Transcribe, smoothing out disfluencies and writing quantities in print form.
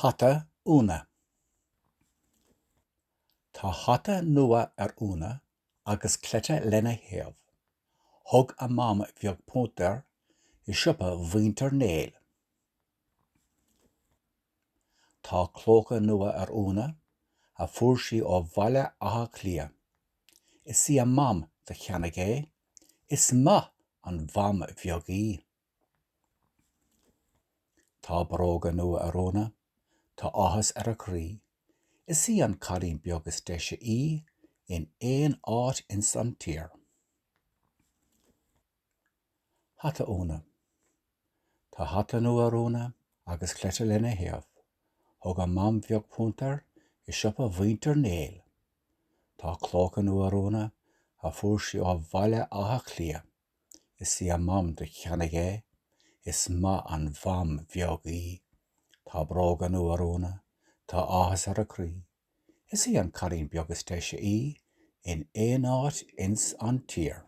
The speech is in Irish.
Hata Una. Tá hata nua una agus clete lena heamh. Thug a mam bheag póntar I siopa bhaintear néal. Tá clóca nua una a fuair ó bhaile atha clia. Is a mam de cheannach é, is ma an bham bheag í. Tá bróga nua una, tá áthas a crí. Is an carín beagas deise í in éon áit ins an tír. Hata una. Tá hata nua una agus clete lena heamh. Thug a mam bheag póntar I siopa bhaintear néal. Tá clóca nua una a fuair ó bhaile atha clia. Is a mam de cheannach é, is ma an bham bheag í. Tá bróga nua una, tá áthas ar crí. Is an carín beagas deise í in éon áit ins an tír.